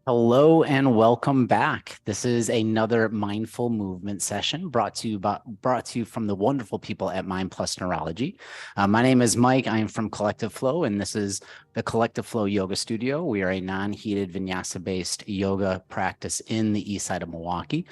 Hello and welcome back. This is another mindful movement session brought to you from the wonderful people at Mind Neurology. My name is Mike. I am from Collective Flow, and this is the Collective Flow Yoga Studio. We are a non-heated vinyasa-based yoga practice in the east side of Milwaukee.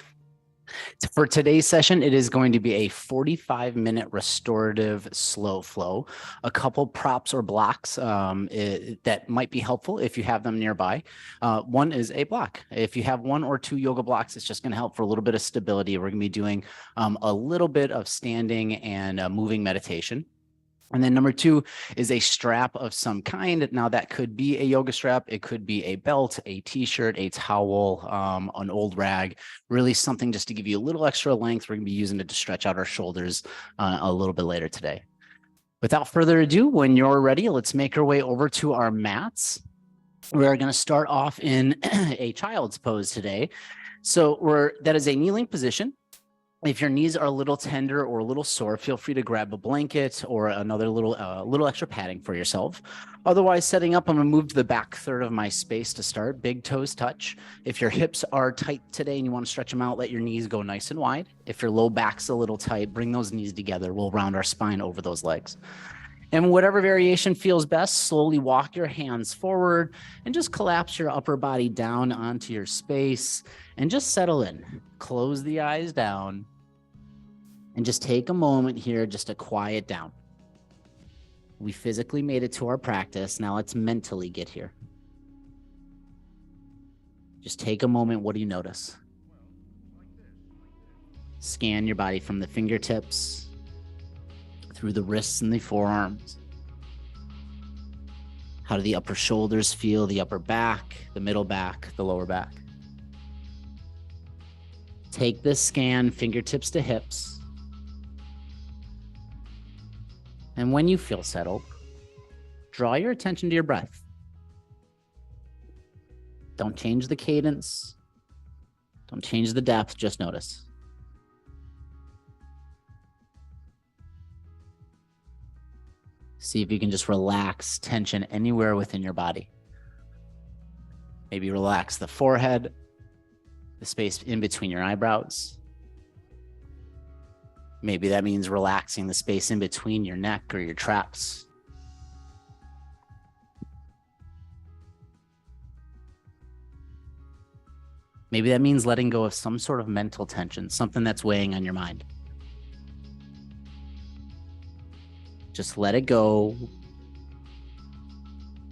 For today's session, it is going to be a 45-minute restorative slow flow. A couple props or blocks that might be helpful if you have them nearby. One is a block. If you have one or two yoga blocks, it's just going to help for a little bit of stability. We're going to be doing a little bit of standing and moving meditation. And then number two is a strap of some kind. Now that could be a yoga strap. It could be a belt, a t-shirt, a towel, an old rag, really something just to give you a little extra length. We're going to be using it to stretch out our shoulders a little bit later today. Without further ado, when you're ready, let's make our way over to our mats. We're going to start off in a child's pose today. So that is a kneeling position. If your knees are a little tender or a little sore, feel free to grab a blanket or another little extra padding for yourself. Otherwise, setting up, I'm going to move to the back third of my space to start. Big toes touch. If your hips are tight today and you want to stretch them out, let your knees go nice and wide. If your low back's a little tight, bring those knees together. We'll round our spine over those legs. And whatever variation feels best, slowly walk your hands forward and just collapse your upper body down onto your space and just settle in. Close the eyes down. And just take a moment here just to quiet down. We physically made it to our practice. Now let's mentally get here. Just take a moment. What do you notice? Scan your body from the fingertips through the wrists and the forearms. How do the upper shoulders feel? The upper back, the middle back, the lower back. Take this scan, fingertips to hips. And when you feel settled, draw your attention to your breath. Don't change the cadence. Don't change the depth, just notice. See if you can just relax tension anywhere within your body. Maybe relax the forehead, the space in between your eyebrows. Maybe that means relaxing the space in between your neck or your traps. Maybe that means letting go of some sort of mental tension, something that's weighing on your mind. Just let it go.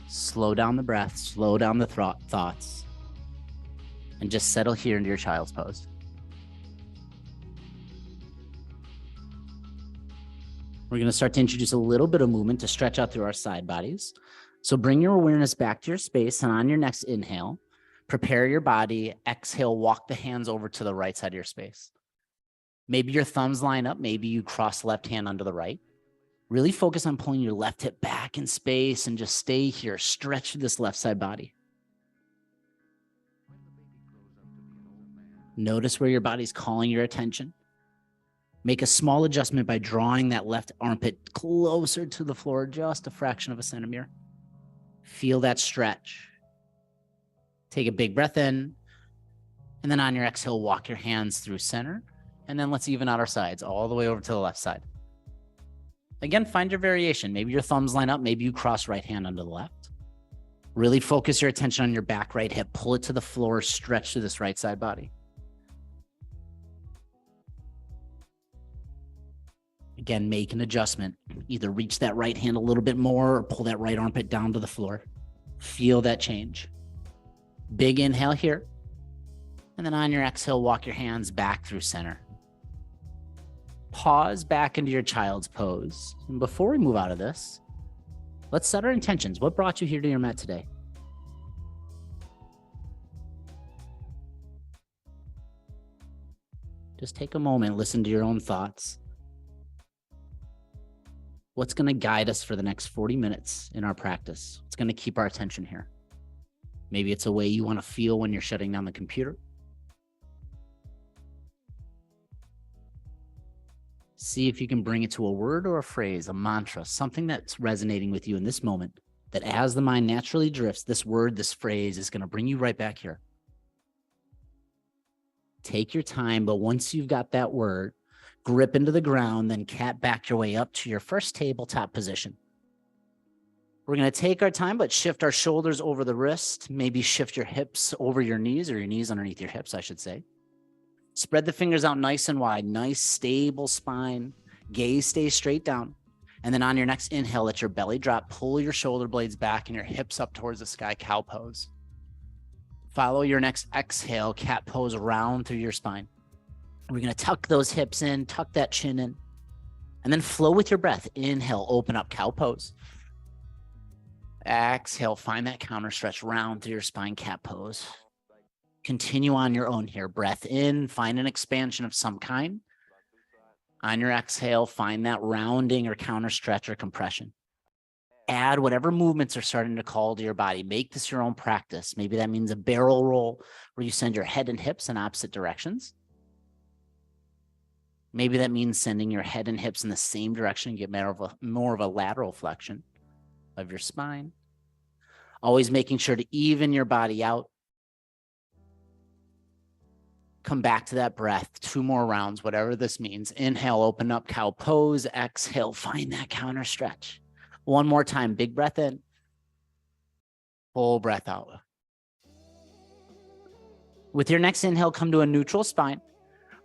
Slow down the breath, slow down the thoughts, and just settle here into your child's pose. We're going to start to introduce a little bit of movement to stretch out through our side bodies. So bring your awareness back to your space, and on your next inhale, prepare your body. Exhale, walk the hands over to the right side of your space. Maybe your thumbs line up. Maybe you cross left hand under the right. Really focus on pulling your left hip back in space and just stay here. Stretch this left side body. Notice where your body's calling your attention. Make a small adjustment by drawing that left armpit closer to the floor, just a fraction of a centimeter. Feel that stretch. Take a big breath in, and then on your exhale, walk your hands through center, and then let's even out our sides all the way over to the left side. Again, find your variation. Maybe your thumbs line up, maybe you cross right hand under the left. Really focus your attention on your back right hip, pull it to the floor, stretch through this right side body. Again, make an adjustment. Either reach that right hand a little bit more or pull that right armpit down to the floor. Feel that change. Big inhale here. And then on your exhale, walk your hands back through center. Pause back into your child's pose. And before we move out of this, let's set our intentions. What brought you here to your mat today? Just take a moment, listen to your own thoughts. What's going to guide us for the next 40 minutes in our practice? What's going to keep our attention here? Maybe it's a way you want to feel when you're shutting down the computer. See if you can bring it to a word or a phrase, a mantra, something that's resonating with you in this moment, that as the mind naturally drifts, this word, this phrase is going to bring you right back here. Take your time, but once you've got that word, grip into the ground, then cat back your way up to your first tabletop position. We're going to take our time, but shift our shoulders over the wrist, maybe shift your hips over your knees, or your knees underneath your hips, I should say. Spread the fingers out nice and wide, nice stable spine, gaze stays straight down. And then on your next inhale, let your belly drop, pull your shoulder blades back and your hips up towards the sky, cow pose. Follow your next exhale, cat pose round through your spine. We're going to tuck those hips in, tuck that chin in, and then flow with your breath. Inhale, open up, cow pose. Exhale, find that counter stretch round through your spine, cat pose. Continue on your own here. Breath in, find an expansion of some kind. On your exhale, find that rounding or counter stretch or compression. Add whatever movements are starting to call to your body. Make this your own practice. Maybe that means a barrel roll where you send your head and hips in opposite directions. Maybe that means sending your head and hips in the same direction and get more of a lateral flexion of your spine. Always making sure to even your body out. Come back to that breath. 2 more rounds, whatever this means. Inhale, open up, cow pose. Exhale, find that counter stretch. 1 more time, big breath in. Full breath out. With your next inhale, come to a neutral spine.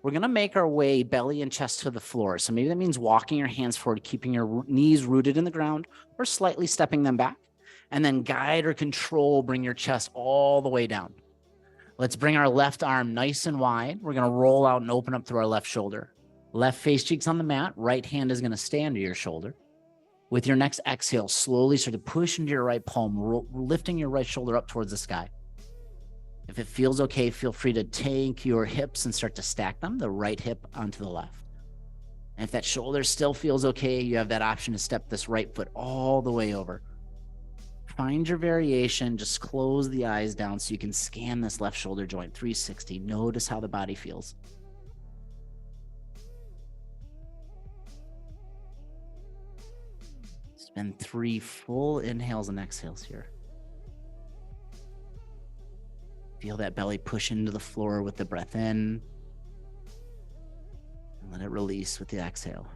We're going to make our way belly and chest to the floor. So maybe that means walking your hands forward, keeping your knees rooted in the ground, or slightly stepping them back. And then guide or control, bring your chest all the way down. Let's bring our left arm nice and wide. We're going to roll out and open up through our left shoulder. Left face cheeks on the mat. Right hand is going to stay under your shoulder. With your next exhale, slowly start to push into your right palm, lifting your right shoulder up towards the sky. If it feels okay, feel free to take your hips and start to stack them, the right hip onto the left. And if that shoulder still feels okay, you have that option to step this right foot all the way over. Find your variation. Just close the eyes down so you can scan this left shoulder joint 360. Notice how the body feels. Spend 3 full inhales and exhales here. Feel that belly push into the floor with the breath in. And let it release with the exhale.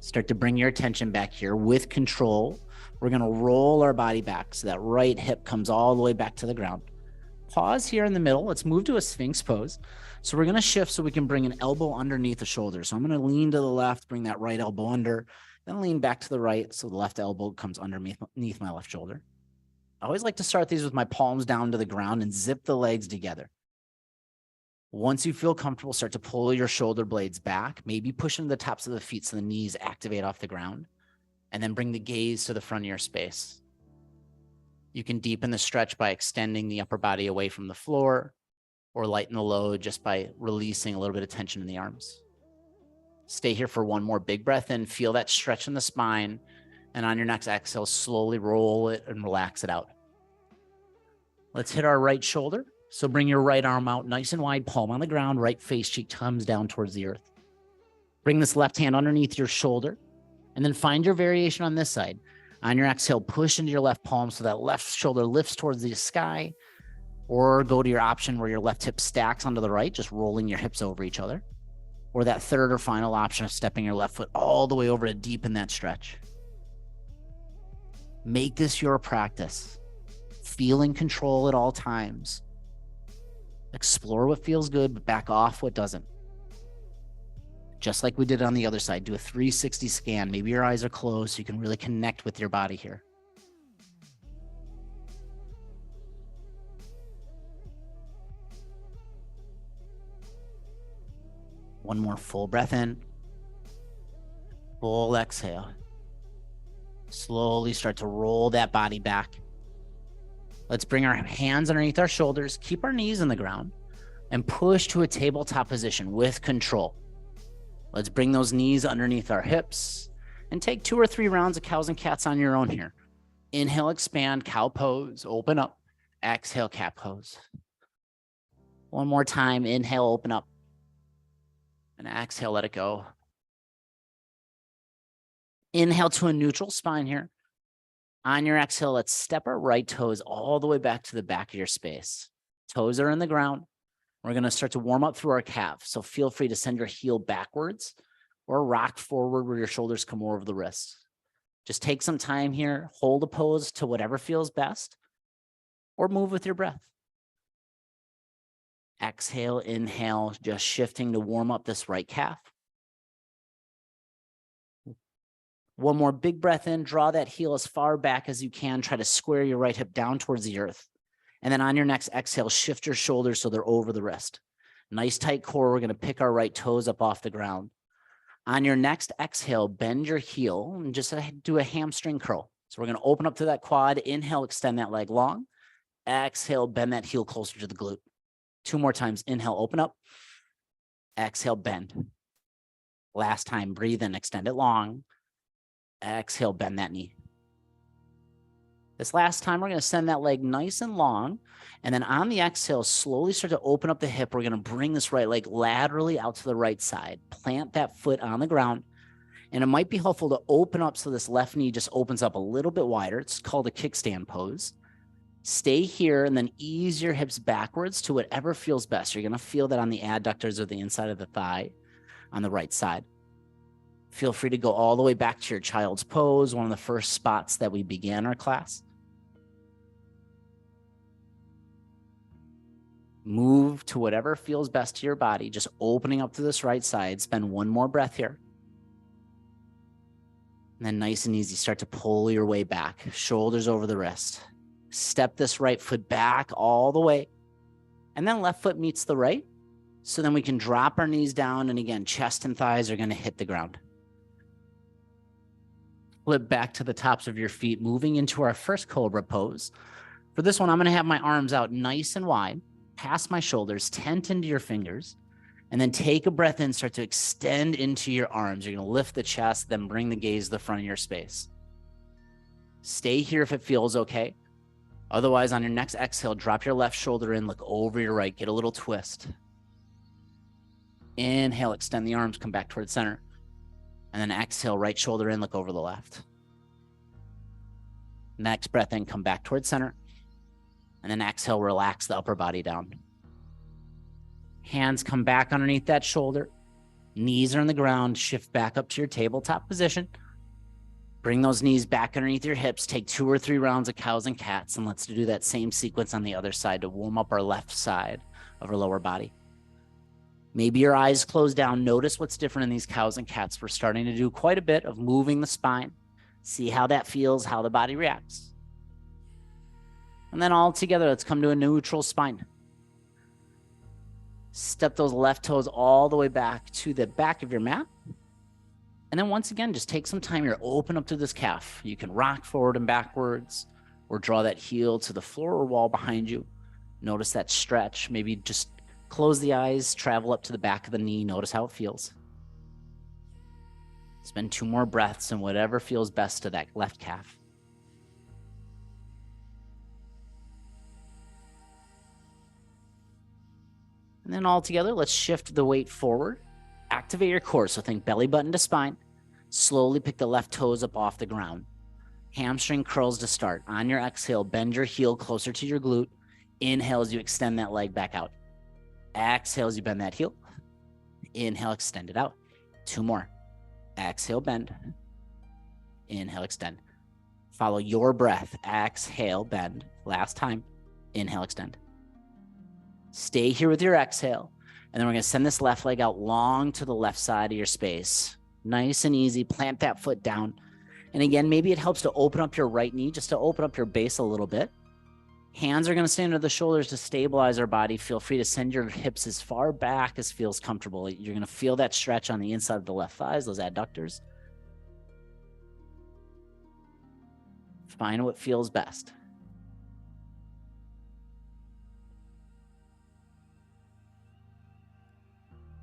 Start to bring your attention back here with control. We're going to roll our body back so that right hip comes all the way back to the ground. Pause here in the middle. Let's move to a Sphinx pose. So we're going to shift so we can bring an elbow underneath the shoulder. So I'm going to lean to the left, bring that right elbow under, then lean back to the right so the left elbow comes underneath my left shoulder. I always like to start these with my palms down to the ground and zip the legs together. Once you feel comfortable, start to pull your shoulder blades back, maybe push into the tops of the feet so the knees activate off the ground, and then bring the gaze to the front of your space. You can deepen the stretch by extending the upper body away from the floor, or lighten the load just by releasing a little bit of tension in the arms. Stay here for 1 more big breath in, feel that stretch in the spine, and on your next exhale, slowly roll it and relax it out. Let's hit our right shoulder. So bring your right arm out nice and wide, palm on the ground, right face cheek comes down towards the earth. Bring this left hand underneath your shoulder, and then find your variation on this side. On your exhale, push into your left palm so that left shoulder lifts towards the sky, or go to your option where your left hip stacks onto the right, just rolling your hips over each other. Or that third or final option of stepping your left foot all the way over to deepen that stretch. Make this your practice. Feel in control at all times. Explore what feels good, but back off what doesn't. Just like we did on the other side, do a 360 scan. Maybe your eyes are closed so you can really connect with your body here. One more full breath in. Full exhale. Slowly start to roll that body back. Let's bring our hands underneath our shoulders, keep our knees in the ground, and push to a tabletop position with control. Let's bring those knees underneath our hips and take 2 or 3 rounds of cows and cats on your own here. Inhale, expand, cow pose, open up. Exhale, cat pose. 1 more time, inhale, open up. And exhale, let it go. Inhale to a neutral spine here. On your exhale, let's step our right toes all the way back to the back of your space. Toes are in the ground. We're going to start to warm up through our calf. So feel free to send your heel backwards or rock forward where your shoulders come over the wrists. Just take some time here, hold a pose to whatever feels best, or move with your breath. Exhale, inhale, just shifting to warm up this right calf. One more big breath in, draw that heel as far back as you can. Try to square your right hip down towards the earth. And then on your next exhale, shift your shoulders so they're over the wrist. Nice tight core. We're going to pick our right toes up off the ground. On your next exhale, bend your heel and just do a hamstring curl. So we're going to open up to that quad. Inhale, extend that leg long. Exhale, bend that heel closer to the glute. 2 more times. Inhale, open up. Exhale, bend. Last time, breathe in, extend it long. Exhale, bend that knee. This last time, we're going to send that leg nice and long. And then on the exhale, slowly start to open up the hip. We're going to bring this right leg laterally out to the right side. Plant that foot on the ground. And it might be helpful to open up so this left knee just opens up a little bit wider. It's called a kickstand pose. Stay here and then ease your hips backwards to whatever feels best. You're going to feel that on the adductors or the inside of the thigh on the right side. Feel free to go all the way back to your child's pose, one of the first spots that we began our class. Move to whatever feels best to your body, just opening up to this right side. Spend one more breath here. And then nice and easy, start to pull your way back, shoulders over the wrist. Step this right foot back all the way. And then left foot meets the right. So then we can drop our knees down. And again, chest and thighs are going to hit the ground. Flip back to the tops of your feet, moving into our first cobra pose. For this one, I'm going to have my arms out nice and wide, past my shoulders, tent into your fingers, and then take a breath in, start to extend into your arms. You're going to lift the chest, then bring the gaze to the front of your space. Stay here if it feels okay. Otherwise, on your next exhale, drop your left shoulder in, look over your right, get a little twist. Inhale, extend the arms, come back towards center. And then exhale, right shoulder in, look over the left. Next breath in, come back towards center. And then exhale, relax the upper body down. Hands come back underneath that shoulder. Knees are on the ground. Shift back up to your tabletop position. Bring those knees back underneath your hips. Take 2 or 3 rounds of cows and cats. And let's do that same sequence on the other side to warm up our left side of our lower body. Maybe your eyes closed down. Notice what's different in these cows and cats. We're starting to do quite a bit of moving the spine. See how that feels, how the body reacts. And then all together, let's come to a neutral spine. Step those left toes all the way back to the back of your mat. And then once again, just take some time here. Open up to this calf. You can rock forward and backwards or draw that heel to the floor or wall behind you. Notice that stretch. Maybe just close the eyes, travel up to the back of the knee. Notice how it feels. Spend 2 more breaths and whatever feels best to that left calf. And then all together, let's shift the weight forward. Activate your core. So think belly button to spine. Slowly pick the left toes up off the ground. Hamstring curls to start. On your exhale, bend your heel closer to your glute. Inhale as you extend that leg back out. Exhale as you bend that heel. Inhale, extend it out. 2 more. Exhale, bend. Inhale, extend. Follow your breath. Exhale, bend. Last time. Inhale, extend. Stay here with your exhale. And then we're going to send this left leg out long to the left side of your space. Nice and easy. Plant that foot down. And again, maybe it helps to open up your right knee just to open up your base a little bit. Hands are going to stay under the shoulders to stabilize our body. Feel free to send your hips as far back as feels comfortable. You're going to feel that stretch on the inside of the left thighs, those adductors. Find what feels best.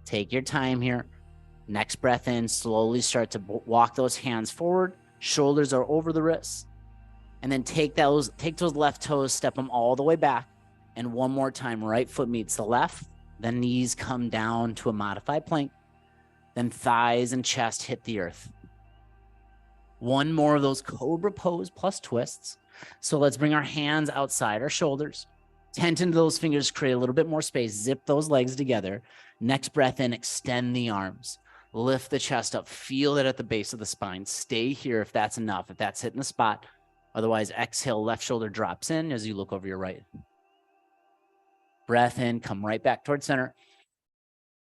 Take your time here. Next breath in, slowly start to walk those hands forward. Shoulders are over the wrists. And then take those left toes, step them all the way back. And one more time, right foot meets the left. Then knees come down to a modified plank. Then thighs and chest hit the earth. One more of those cobra pose plus twists. So let's bring our hands outside our shoulders. Tent into those fingers, create a little bit more space, zip those legs together. Next breath in, extend the arms, lift the chest up, feel it at the base of the spine. Stay here if that's enough, if that's hitting the spot. Otherwise, exhale, left shoulder drops in as you look over your right. Breath in, come right back towards center.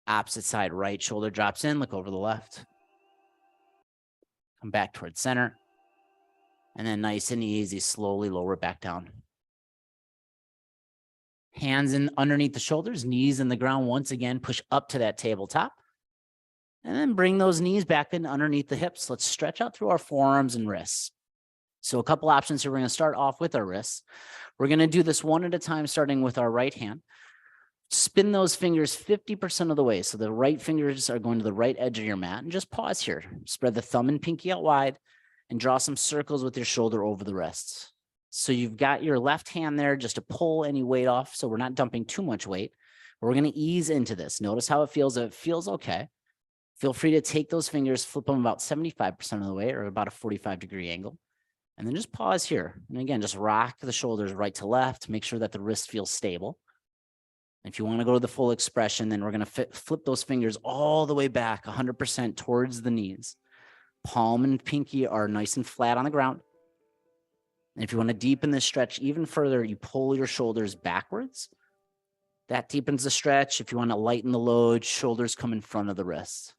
Opposite side, right shoulder drops in, look over the left. Come back towards center. And then nice and easy, slowly lower it back down. Hands in underneath the shoulders, knees in the ground. Once again, push up to that tabletop. And then bring those knees back in underneath the hips. Let's stretch out through our forearms and wrists. So a couple options here. We're going to start off with our wrists. We're going to do this one at a time, starting with our right hand. Spin those fingers 50% of the way. So the right fingers are going to the right edge of your mat. And just pause here. Spread the thumb and pinky out wide and draw some circles with your shoulder over the wrists. So you've got your left hand there just to pull any weight off. So we're not dumping too much weight. We're going to ease into this. Notice how it feels. It feels okay. Feel free to take those fingers, flip them about 75% of the way or about a 45-degree angle. And then just pause here. And again, just rock the shoulders right to left. Make sure that the wrist feels stable. If you want to go to the full expression, then we're going to flip those fingers all the way back 100% towards the knees. Palm and pinky are nice and flat on the ground. And if you want to deepen this stretch even further, you pull your shoulders backwards. That deepens the stretch. If you want to lighten the load, shoulders come in front of the wrists.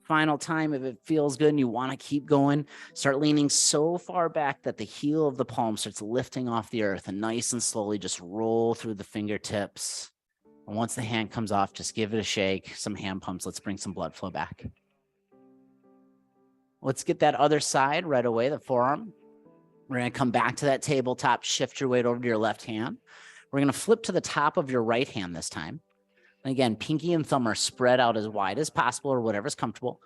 Final time, if it feels good and you want to keep going, start leaning so far back that the heel of the palm starts lifting off the earth, and nice and slowly just roll through the fingertips. And once the hand comes off, just give it a shake, some hand pumps. Let's bring some blood flow back. Let's get that other side right away, the forearm. We're going to come back to that tabletop, shift your weight over to your left hand. We're going to flip to the top of your right hand this time. And again, pinky and thumb are spread out as wide as possible or whatever's comfortable.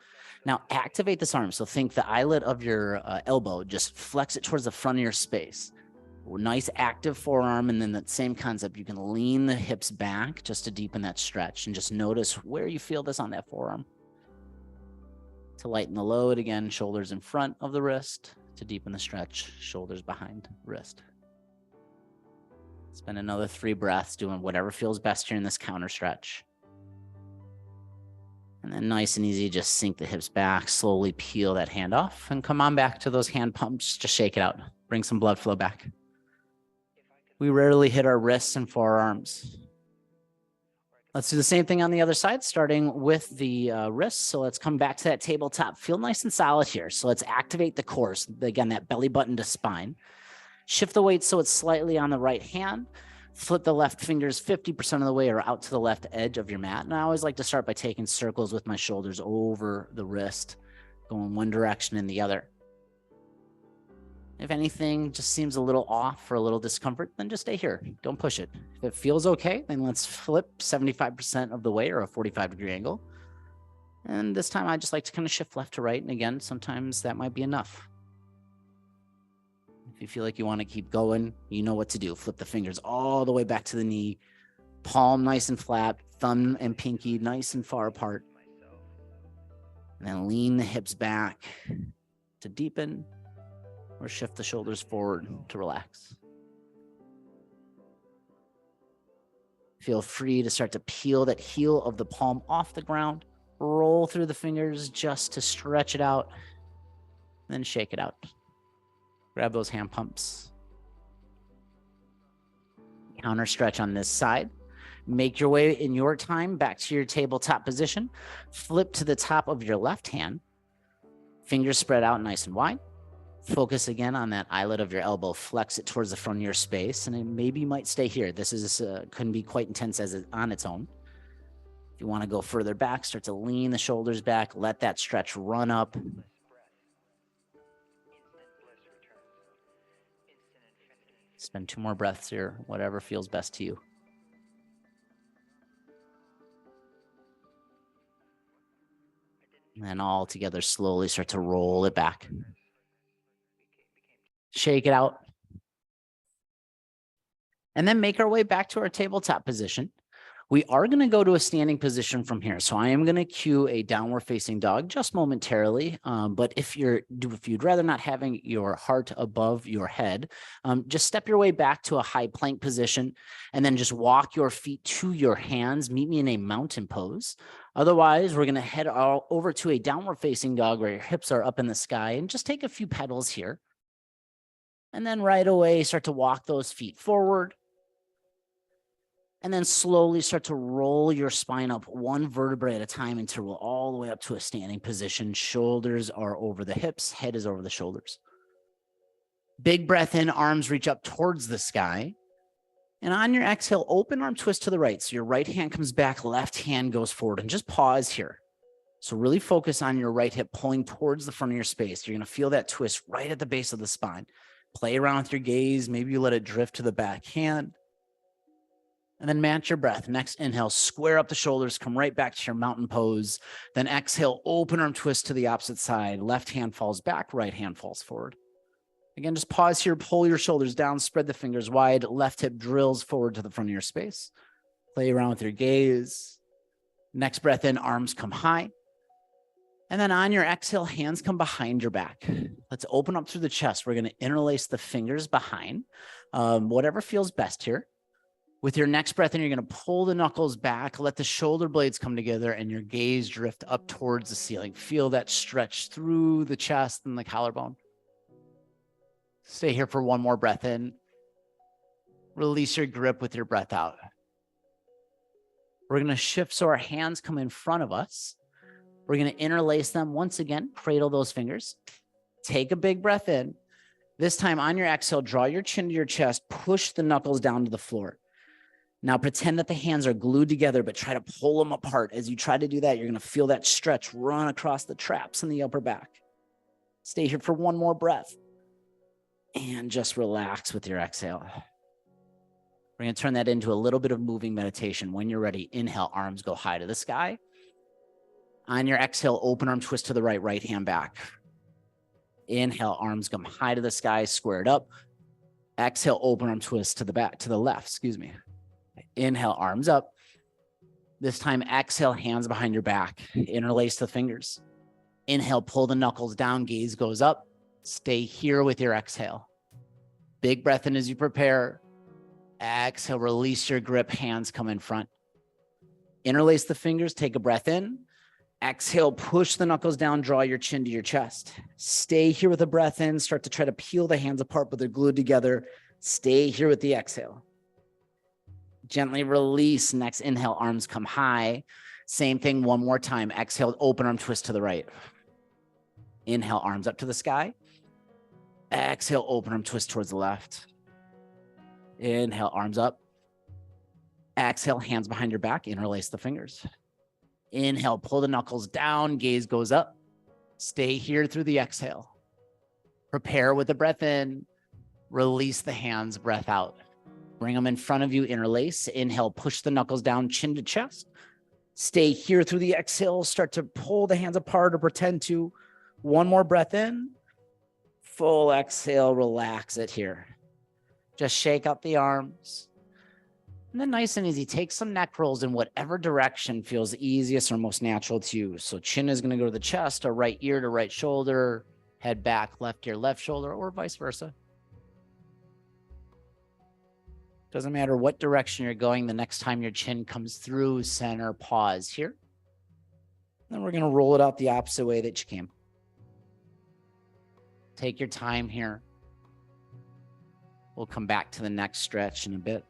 Now activate this arm. So think the eyelid of your elbow, just flex it towards the front of your space. Nice active forearm. And then that same concept, you can lean the hips back just to deepen that stretch and just notice where you feel this on that forearm. To lighten the load, again, shoulders in front of the wrist. To deepen the stretch, shoulders behind wrist. Spend another 3 breaths doing whatever feels best here in this counter stretch. And then nice and easy, just sink the hips back, slowly peel that hand off and come on back to those hand pumps. Just shake it out. Bring some blood flow back. We rarely hit our wrists and forearms. Let's do the same thing on the other side, starting with the wrists. So let's come back to that tabletop. Feel nice and solid here. So let's activate the core. So again, that belly button to spine. Shift the weight so it's slightly on the right hand. Flip the left fingers 50% of the way or out to the left edge of your mat. And I always like to start by taking circles with my shoulders over the wrist, going one direction and the other. If anything just seems a little off or a little discomfort, then just stay here. Don't push it. If it feels okay, then let's flip 75% of the way or a 45-degree angle. And this time I just like to kind of shift left to right. And again, sometimes that might be enough. If you feel like you want to keep going, you know what to do. Flip the fingers all the way back to the knee. Palm nice and flat. Thumb and pinky nice and far apart. And then lean the hips back to deepen or shift the shoulders forward to relax. Feel free to start to peel that heel of the palm off the ground. Roll through the fingers just to stretch it out. Then shake it out. Grab those hand pumps. Counter stretch on this side. Make your way in your time back to your tabletop position. Flip to the top of your left hand. Fingers spread out nice and wide. Focus again on that eyelid of your elbow. Flex it towards the front of your space, and it maybe might stay here. This is can be quite intense on its own. If you want to go further back, start to lean the shoulders back. Let that stretch run up. Spend 2 more breaths here, whatever feels best to you. And then all together, slowly start to roll it back. Shake it out. And then make our way back to our tabletop position. We are going to go to a standing position from here. So I am going to cue a downward facing dog just momentarily. But if you'd rather not having your heart above your head, just step your way back to a high plank position and then just walk your feet to your hands. Meet me in a mountain pose. Otherwise, we're going to head over to a downward facing dog where your hips are up in the sky and just take a few pedals here. And then right away, start to walk those feet forward. And then slowly start to roll your spine up one vertebrae at a time until we're all the way up to a standing position. Shoulders are over the hips, head is over the shoulders. Big breath in, arms reach up towards the sky. And on your exhale, open arm twist to the right. So your right hand comes back, left hand goes forward, and just pause here. So really focus on your right hip pulling towards the front of your space. You're going to feel that twist right at the base of the spine. Play around with your gaze. Maybe you let it drift to the back hand. And then match your breath. Next inhale, square up the shoulders, come right back to your mountain pose. Then exhale, open arm twist to the opposite side. Left hand falls back, right hand falls forward. Again, just pause here, pull your shoulders down, spread the fingers wide. Left hip drills forward to the front of your space. Play around with your gaze. Next breath in, arms come high. And then on your exhale, hands come behind your back. Let's open up through the chest. We're going to interlace the fingers behind, whatever feels best here. With your next breath in, you're going to pull the knuckles back, let the shoulder blades come together, and your gaze drift up towards the ceiling. Feel that stretch through the chest and the collarbone. Stay here for one more breath in. Release your grip with your breath out. We're going to shift so our hands come in front of us. We're going to interlace them once again, cradle those fingers. Take a big breath in. This time on your exhale, draw your chin to your chest, push the knuckles down to the floor. Now pretend that the hands are glued together, but try to pull them apart. As you try to do that, you're going to feel that stretch run across the traps in the upper back. Stay here for one more breath. And just relax with your exhale. We're going to turn that into a little bit of moving meditation. When you're ready, inhale, arms go high to the sky. On your exhale, open arm twist to the right, right hand back. Inhale, arms come high to the sky, squared up. Exhale, open arm twist to the back, to the left, excuse me. Inhale, arms up. This time, exhale, hands behind your back. Interlace the fingers. Inhale, pull the knuckles down, gaze goes up. Stay here with your exhale. Big breath in as you prepare. Exhale, release your grip, hands come in front. Interlace the fingers, take a breath in. Exhale, push the knuckles down, draw your chin to your chest. Stay here with a breath in, start to try to peel the hands apart, but they're glued together. Stay here with the exhale. Gently release. Next inhale, arms come high. Same thing one more time. Exhale, open arm twist to the right. Inhale, arms up to the sky. Exhale, open arm twist towards the left. Inhale, arms up. Exhale, hands behind your back. Interlace the fingers. Inhale, pull the knuckles down. Gaze goes up. Stay here through the exhale. Prepare with the breath in. Release the hands, breath out. Bring them in front of you, interlace. Inhale, push the knuckles down, chin to chest. Stay here through the exhale. Start to pull the hands apart or pretend to. One more breath in. Full exhale, relax it here. Just shake out the arms. And then nice and easy, take some neck rolls in whatever direction feels easiest or most natural to you. So chin is going to go to the chest, or right ear to right shoulder, head back, left ear, left shoulder, or vice versa. Doesn't matter what direction you're going. The next time your chin comes through center, pause here. Then we're going to roll it out the opposite way that you came. Take your time here. We'll come back to the next stretch in a bit.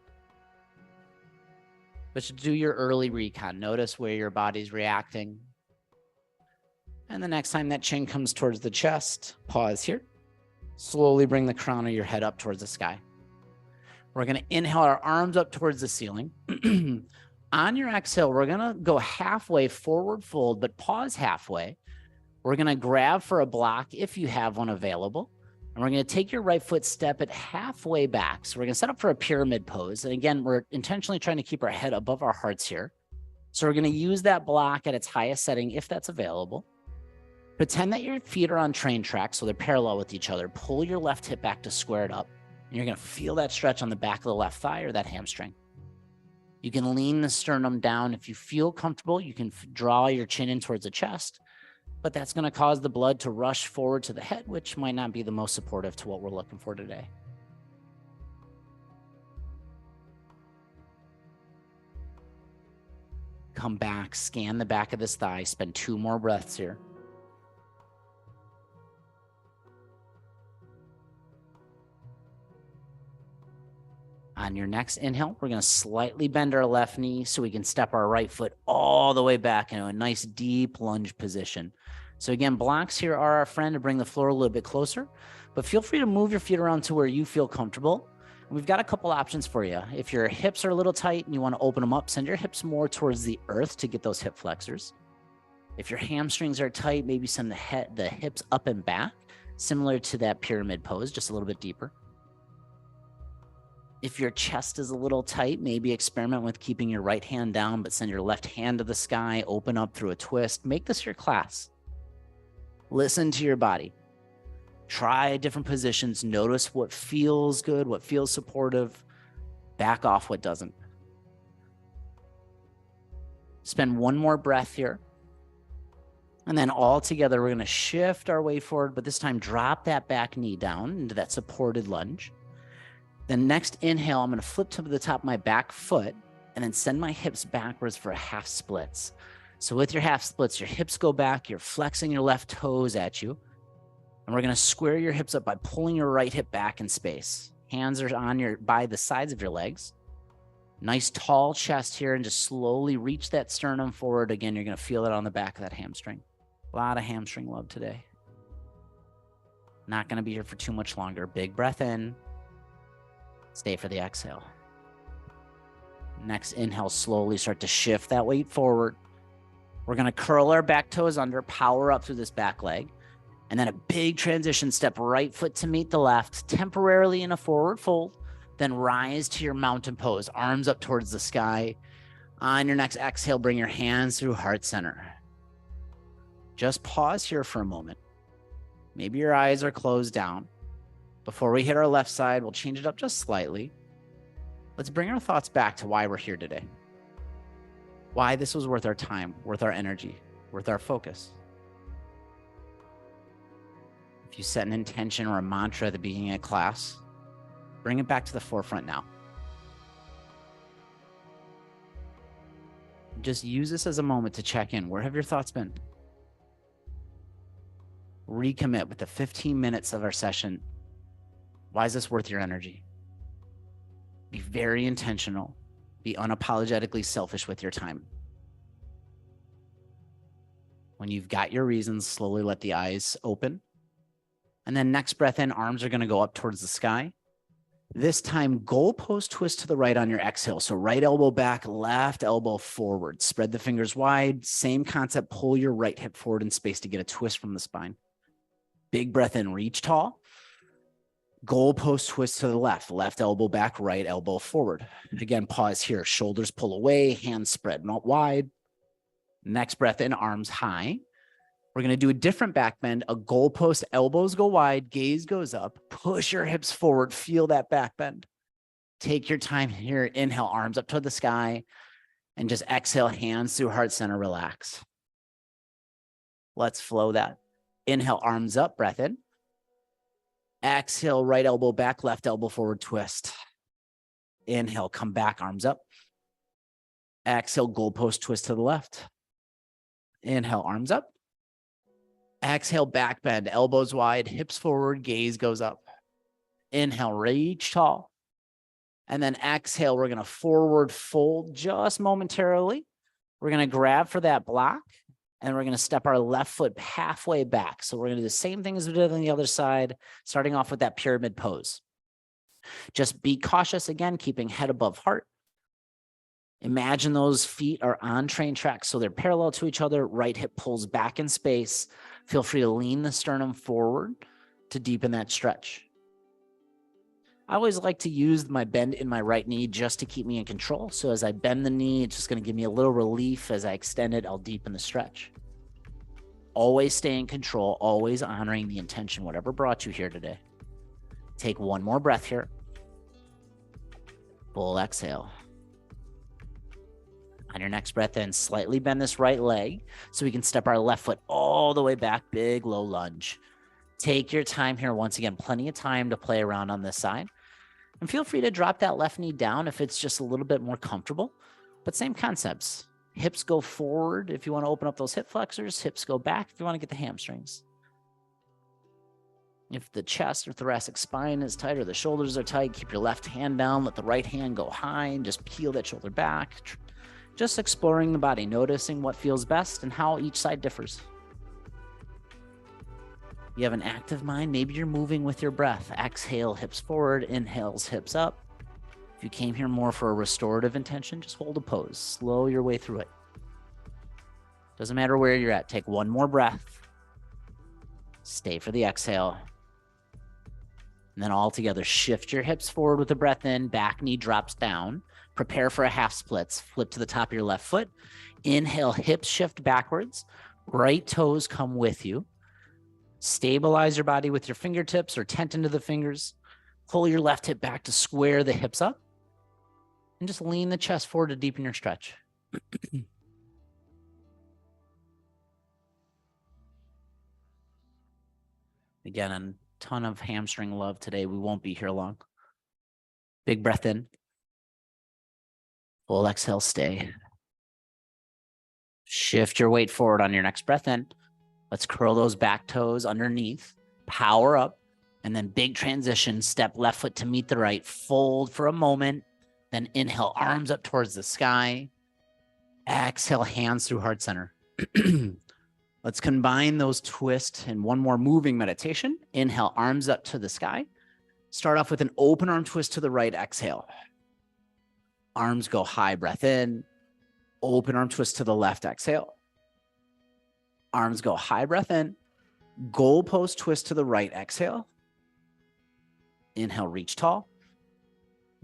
But you do your early recon. Notice where your body's reacting. And the next time that chin comes towards the chest, pause here. Slowly bring the crown of your head up towards the sky. We're going to inhale our arms up towards the ceiling. On your exhale, we're going to go halfway forward fold, but pause halfway. We're going to grab for a block if you have one available. And we're going to take your right foot, step it halfway back. So we're going to set up for a pyramid pose. And again, we're intentionally trying to keep our head above our hearts here. So we're going to use that block at its highest setting if that's available. Pretend that your feet are on train tracks, so they're parallel with each other. Pull your left hip back to square it up. And you're going to feel that stretch on the back of the left thigh or that hamstring. You can lean the sternum down. If you feel comfortable, you can draw your chin in towards the chest, but that's going to cause the blood to rush forward to the head, which might not be the most supportive to what we're looking for today. Come back, scan the back of this thigh, spend 2 more breaths here. On your next inhale, we're going to slightly bend our left knee so we can step our right foot all the way back into a nice deep lunge position. So again, blocks here are our friend to bring the floor a little bit closer, but feel free to move your feet around to where you feel comfortable. And we've got a couple options for you. If your hips are a little tight and you want to open them up, send your hips more towards the earth to get those hip flexors. If your hamstrings are tight, maybe send the hips up and back, similar to that pyramid pose, just a little bit deeper. If your chest is a little tight, maybe experiment with keeping your right hand down, but send your left hand to the sky, open up through a twist. Make this your class. Listen to your body. Try different positions. Notice what feels good, what feels supportive. Back off what doesn't. Spend 1 more breath here. And then all together, we're going to shift our way forward, but this time drop that back knee down into that supported lunge. Then next inhale, I'm going to flip to the top of my back foot and then send my hips backwards for half splits. So with your half splits, your hips go back, you're flexing your left toes at you. And we're going to square your hips up by pulling your right hip back in space. Hands are on by the sides of your legs. Nice tall chest here, and just slowly reach that sternum forward. Again, you're going to feel it on the back of that hamstring. A lot of hamstring love today. Not going to be here for too much longer. Big breath in. Stay for the exhale. Next inhale, slowly start to shift that weight forward. We're going to curl our back toes under, power up through this back leg, and then a big transition, step right foot to meet the left, temporarily in a forward fold, then rise to your mountain pose, arms up towards the sky. On your next exhale, bring your hands through heart center. Just pause here for a moment. Maybe your eyes are closed down. Before we hit our left side, we'll change it up just slightly. Let's bring our thoughts back to why we're here today. Why this was worth our time, worth our energy, worth our focus. If you set an intention or a mantra at the beginning of class, bring it back to the forefront now. Just use this as a moment to check in. Where have your thoughts been? Recommit with the 15 minutes of our session. Why is this worth your energy? Be very intentional. Be unapologetically selfish with your time. When you've got your reasons, slowly let the eyes open. And then next breath in, arms are going to go up towards the sky. This time, goalpost twist to the right on your exhale. So right elbow back, left elbow forward. Spread the fingers wide. Same concept, pull your right hip forward in space to get a twist from the spine. Big breath in, reach tall. Goalpost twist to the left, left elbow back, right elbow forward. Again, pause here. Shoulders pull away, hands spread not wide. Next breath in, arms high. We're going to do a different back bend, a goalpost, elbows go wide, gaze goes up, push your hips forward, feel that back bend. Take your time here. Inhale, arms up toward the sky, and just exhale, hands through heart center, relax. Let's flow that. Inhale, arms up, breath in. Exhale, right elbow back, left elbow forward, twist. Inhale, come back, arms up. Exhale, goalpost twist to the left. Inhale, arms up. Exhale, back bend, elbows wide, hips forward, gaze goes up. Inhale, reach tall. And then exhale, we're going to forward fold just momentarily. We're going to grab for that block. And we're going to step our left foot halfway back. So we're going to do the same thing as we did on the other side, starting off with that pyramid pose. Just be cautious again, keeping head above heart. Imagine those feet are on train tracks, so they're parallel to each other. Right hip pulls back in space. Feel free to lean the sternum forward to deepen that stretch. I always like to use my bend in my right knee just to keep me in control. So as I bend the knee, it's just going to give me a little relief. As I extend it, I'll deepen the stretch. Always stay in control, always honoring the intention, whatever brought you here today. Take 1 more breath here. Full exhale. On your next breath in, slightly bend this right leg so we can step our left foot all the way back, big low lunge. Take your time here. Once again, plenty of time to play around on this side. And feel free to drop that left knee down if it's just a little bit more comfortable, but same concepts. Hips go forward if you want to open up those hip flexors, hips go back if you want to get the hamstrings. If the chest or thoracic spine is tight or the shoulders are tight, keep your left hand down, let the right hand go high and just peel that shoulder back. Just exploring the body, noticing what feels best and how each side differs. You have an active mind, maybe you're moving with your breath. Exhale, hips forward, inhales, hips up. If you came here more for a restorative intention, just hold a pose, slow your way through it. Doesn't matter where you're at, take one more breath. Stay for the exhale. And then all together, shift your hips forward with the breath in, back knee drops down. Prepare for a half splits. Flip to the top of your left foot. Inhale, hips shift backwards. Right toes come with you. Stabilize your body with your fingertips or tent into the fingers. Pull your left hip back to square the hips up. And just lean the chest forward to deepen your stretch. Again, a ton of hamstring love today. We won't be here long. Big breath in. Full exhale, stay. Shift your weight forward on your next breath in. Let's curl those back toes underneath. Power up. And then big transition. Step left foot to meet the right. Fold for a moment. Then inhale, arms up towards the sky. Exhale, hands through heart center. Let's combine those twists in one more moving meditation. Inhale, arms up to the sky. Start off with an open arm twist to the right. Exhale. Arms go high, breath in. Open arm twist to the left, exhale. Arms go high, breath in. Goalpost twist to the right, exhale. Inhale, reach tall.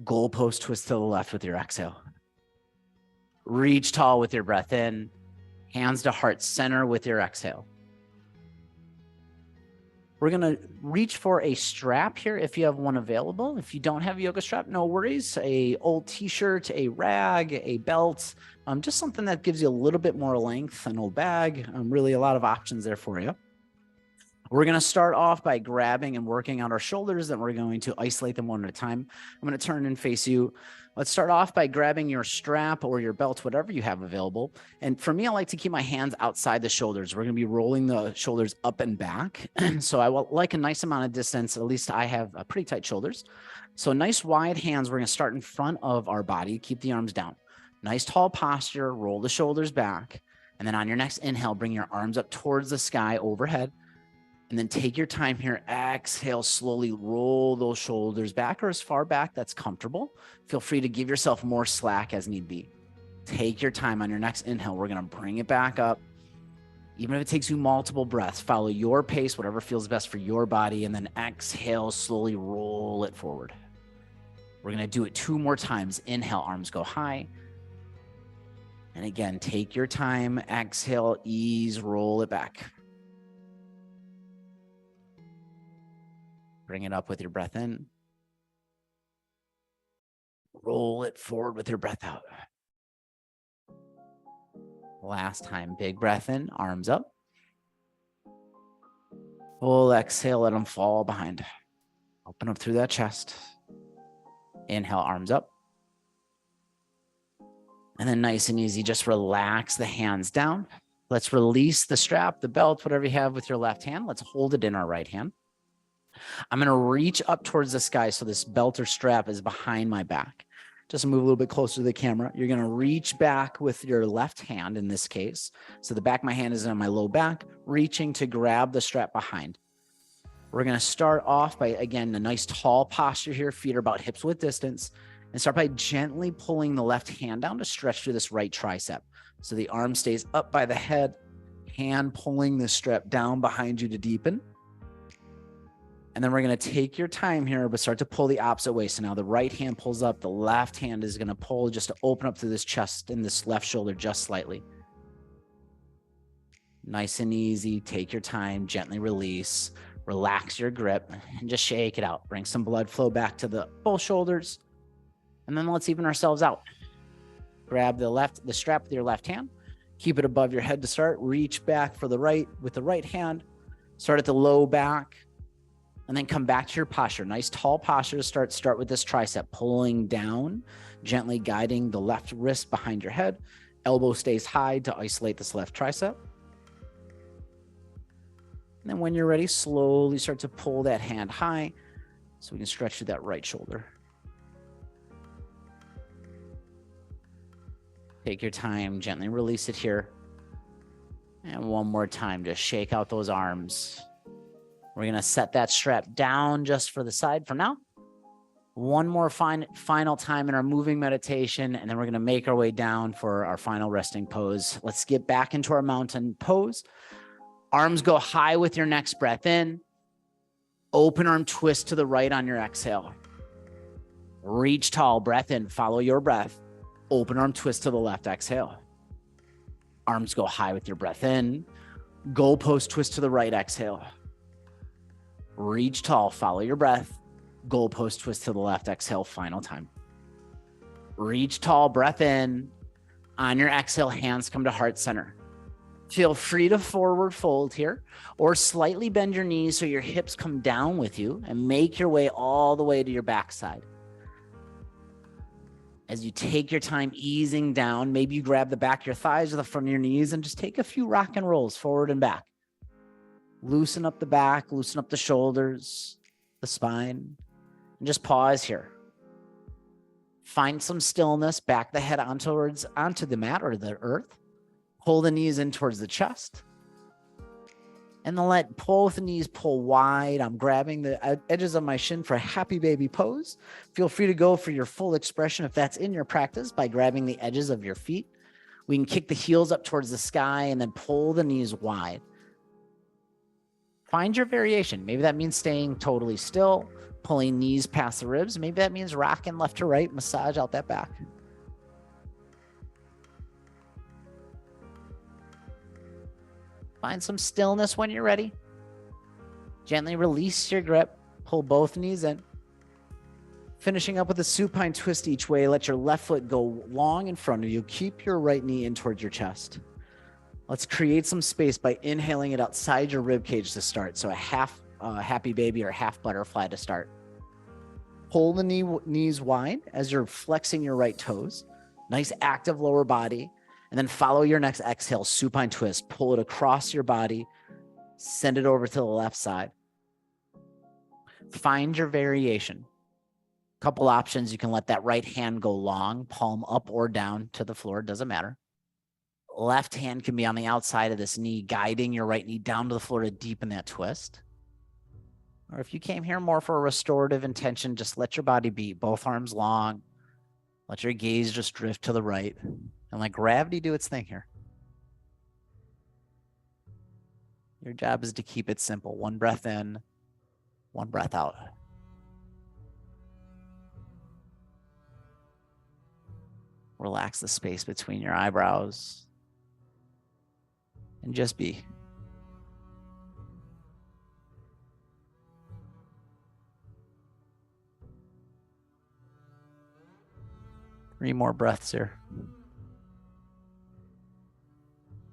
Goalpost twist to the left with your exhale. Reach tall with your breath in. Hands to heart center with your exhale. We're going to reach for a strap here if you have one available. If you don't have a yoga strap, no worries. A old t-shirt, a rag, a belt, just something that gives you a little bit more length, an old bag, really a lot of options there for you. We're going to start off by grabbing and working on our shoulders, then we're going to isolate them one at a time. I'm going to turn and face you. Let's start off by grabbing your strap or your belt, whatever you have available. And for me, I like to keep my hands outside the shoulders. We're going to be rolling the shoulders up and back. So I will like a nice amount of distance. At least I have pretty tight shoulders. So nice wide hands. We're going to start in front of our body. Keep the arms down. Nice tall posture. Roll the shoulders back. And then on your next inhale, bring your arms up towards the sky overhead. And then take your time here. Exhale, slowly roll those shoulders back or as far back that's comfortable. Feel free to give yourself more slack as need be. Take your time. On your next inhale, we're going to bring it back up. Even if it takes you multiple breaths, follow your pace, whatever feels best for your body. And then exhale, slowly roll it forward. We're going to do it 2 more times. Inhale, arms go high. And again, take your time. Exhale, ease, roll it back. Bring it up with your breath in. Roll it forward with your breath out. Last time, big breath in, arms up. Full exhale, let them fall behind. Open up through that chest. Inhale, arms up. And then nice and easy, just relax the hands down. Let's release the strap, the belt, whatever you have with your left hand. Let's hold it in our right hand. I'm going to reach up towards the sky so this belt or strap is behind my back. Just move a little bit closer to the camera. You're going to reach back with your left hand in this case. So the back of my hand is on my low back, reaching to grab the strap behind. We're going to start off by, again, a nice tall posture here. Feet are about hips width distance. And start by gently pulling the left hand down to stretch through this right tricep. So the arm stays up by the head, hand pulling the strap down behind you to deepen. And then we're going to take your time here, but start to pull the opposite way. So now the right hand pulls up, the left hand is going to pull just to open up through this chest and this left shoulder just slightly. Nice and easy. Take your time, gently release, relax your grip, and just shake it out. Bring some blood flow back to both shoulders. And then let's even ourselves out. Grab the strap with your left hand. Keep it above your head to start. Reach back for the right with the right hand. Start at the low back. And then come back to your posture. Nice tall posture to start. Start with this tricep, pulling down, gently guiding the left wrist behind your head. Elbow stays high to isolate this left tricep. And then when you're ready, slowly start to pull that hand high so we can stretch through that right shoulder. Take your time, gently release it here. And one more time, just shake out those arms. We're going to set that strap down just for the side for now. One more final time in our moving meditation, and then we're going to make our way down for our final resting pose. Let's get back into our mountain pose. Arms go high with your next breath in. Open arm twist to the right on your exhale. Reach tall, breath in, follow your breath. Open arm twist to the left, exhale. Arms go high with your breath in. Goalpost twist to the right, exhale. Reach tall, follow your breath. Goalpost twist to the left, exhale, final time. Reach tall, breath in. On your exhale, hands come to heart center. Feel free to forward fold here or slightly bend your knees so your hips come down with you and make your way all the way to your backside. As you take your time easing down, maybe you grab the back of your thighs or the front of your knees and just take a few rock and rolls forward and back. Loosen up the back, loosen up the shoulders, the spine, and just pause here. Find some stillness, back the head onto the mat or the earth. Pull the knees in towards the chest. And then let both knees pull wide. I'm grabbing the edges of my shin for a happy baby pose. Feel free to go for your full expression if that's in your practice by grabbing the edges of your feet. We can kick the heels up towards the sky and then pull the knees wide. Find your variation. Maybe that means staying totally still, pulling knees past the ribs. Maybe that means rocking left to right, massage out that back. Find some stillness when you're ready. Gently release your grip. Pull both knees in. Finishing up with a supine twist each way. Let your left foot go long in front of you. Keep your right knee in towards your chest. Let's create some space by inhaling it outside your rib cage to start. So a half happy baby or half butterfly to start. Pull the knees wide as you're flexing your right toes. Nice active lower body. And then follow your next exhale, supine twist. Pull it across your body. Send it over to the left side. Find your variation. Couple options. You can let that right hand go long, palm up or down to the floor. Doesn't matter. Left hand can be on the outside of this knee, guiding your right knee down to the floor to deepen that twist. Or if you came here more for a restorative intention, just let your body be. Both arms long. Let your gaze just drift to the right. And let gravity do its thing here. Your job is to keep it simple. One breath in, one breath out. Relax the space between your eyebrows. And just be. Three more breaths here.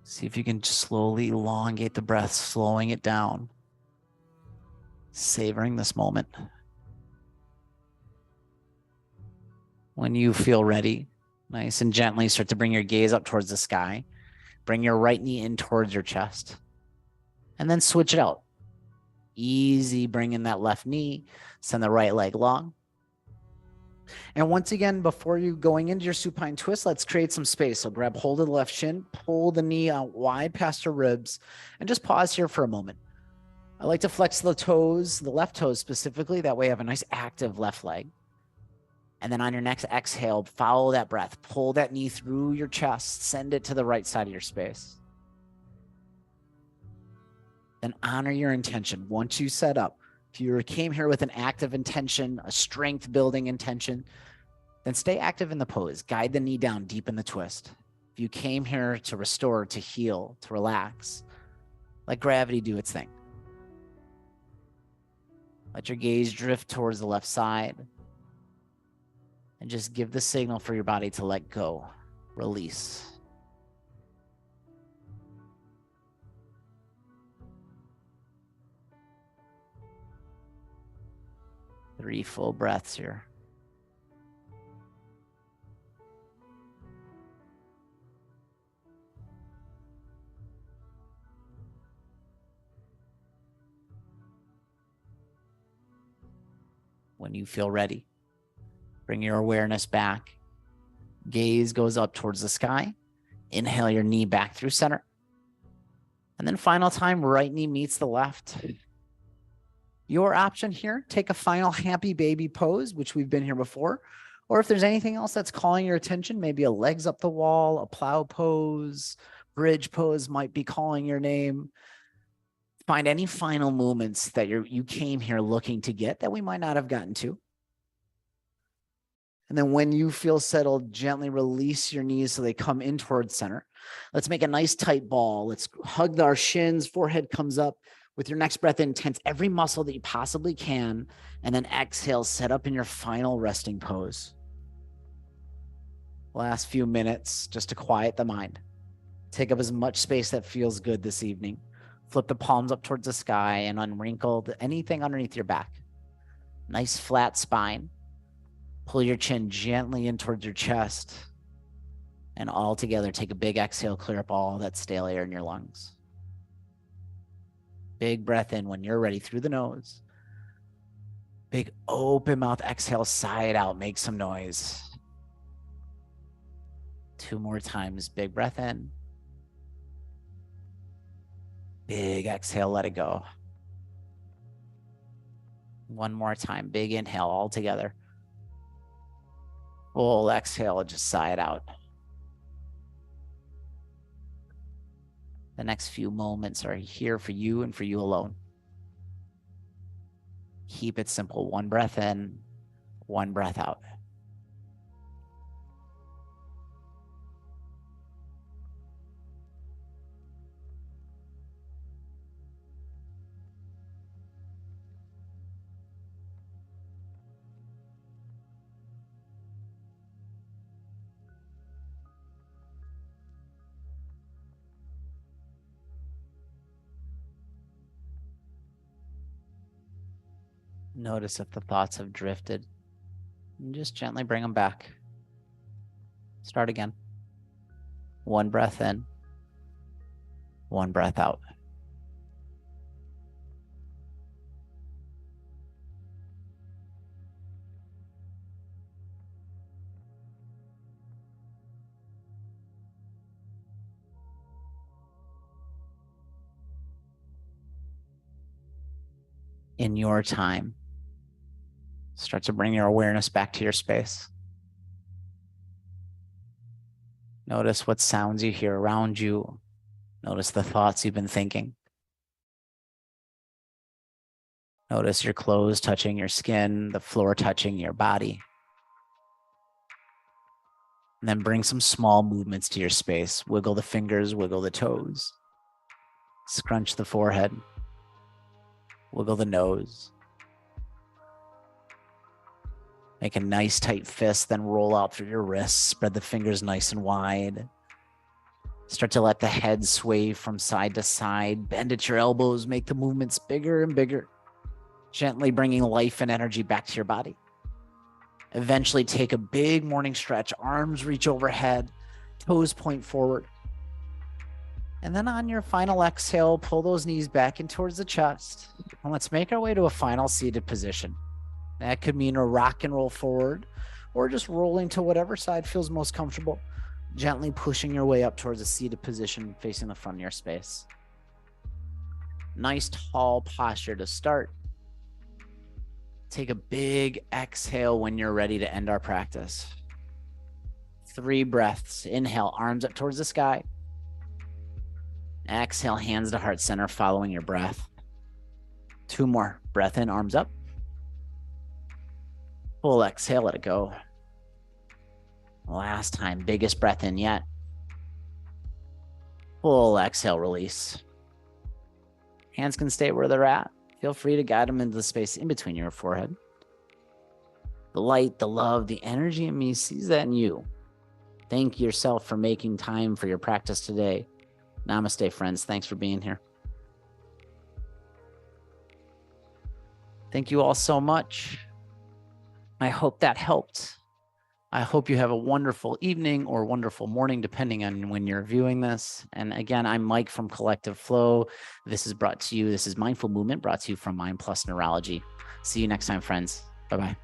See if you can slowly elongate the breath, slowing it down. Savoring this moment. When you feel ready, nice and gently start to bring your gaze up towards the sky. Bring your right knee in towards your chest. And then switch it out. Easy, bring in that left knee. Send the right leg long. And once again, before you going into your supine twist, let's create some space. So grab hold of the left shin, pull the knee out wide past your ribs, and just pause here for a moment. I like to flex the toes, the left toes specifically. That way I have a nice active left leg. And then on your next exhale, follow that breath. Pull that knee through your chest. Send it to the right side of your space. Then honor your intention. Once you set up, if you came here with an active intention, a strength building intention, then stay active in the pose. Guide the knee down deep in the twist. If you came here to restore, to heal, to relax, let gravity do its thing. Let your gaze drift towards the left side. And just give the signal for your body to let go. Release. Three full breaths here. When you feel ready, bring your awareness back. Gaze goes up towards the sky. Inhale your knee back through center. And then final time, right knee meets the left. Your option here, take a final happy baby pose, which we've been here before. Or if there's anything else that's calling your attention, maybe a legs up the wall, a plow pose, bridge pose might be calling your name. Find any final movements that you came here looking to get that we might not have gotten to. And then when you feel settled, gently release your knees so they come in towards center. Let's make a nice tight ball. Let's hug our shins, forehead comes up. With your next breath in, tense every muscle that you possibly can. And then exhale, set up in your final resting pose. Last few minutes just to quiet the mind. Take up as much space that feels good this evening. Flip the palms up towards the sky and unwrinkle anything underneath your back. Nice flat spine. Pull your chin gently in towards your chest. And all together, take a big exhale, clear up all that stale air in your lungs. Big breath in when you're ready through the nose. Big open mouth exhale, sigh it out, make some noise. 2 more times, big breath in. Big exhale, let it go. 1 more time, big inhale all together. Full exhale, just sigh it out. The next few moments are here for you and for you alone. Keep it simple. 1 breath in, 1 breath out. Notice if the thoughts have drifted and just gently bring them back. Start again. 1 breath in, 1 breath out. In your time, start to bring your awareness back to your space. Notice what sounds you hear around you. Notice the thoughts you've been thinking. Notice your clothes touching your skin, the floor touching your body. And then bring some small movements to your space. Wiggle the fingers, wiggle the toes. Scrunch the forehead. Wiggle the nose. Make a nice tight fist, then roll out through your wrists. Spread the fingers nice and wide. Start to let the head sway from side to side. Bend at your elbows. Make the movements bigger and bigger. Gently bringing life and energy back to your body. Eventually take a big morning stretch. Arms reach overhead. Toes point forward. And then on your final exhale, pull those knees back in towards the chest. And let's make our way to a final seated position. That could mean a rock and roll forward or just rolling to whatever side feels most comfortable. Gently pushing your way up towards a seated position facing the front of your space. Nice tall posture to start. Take a big exhale when you're ready to end our practice. 3 breaths. Inhale, arms up towards the sky. Exhale, hands to heart center following your breath. 2 more. Breath in, arms up. Full exhale, let it go. Last time, biggest breath in yet. Full exhale, release. Hands can stay where they're at. Feel free to guide them into the space in between your forehead. The light, the love, the energy in me sees that in you. Thank yourself for making time for your practice today. Namaste, friends. Thanks for being here. Thank you all so much. I hope that helped. I hope you have a wonderful evening or wonderful morning, depending on when you're viewing this. And again, I'm Mike from Collective Flow. This is Mindful Movement brought to you from Mind Neurology. See you next time, friends. Bye-bye.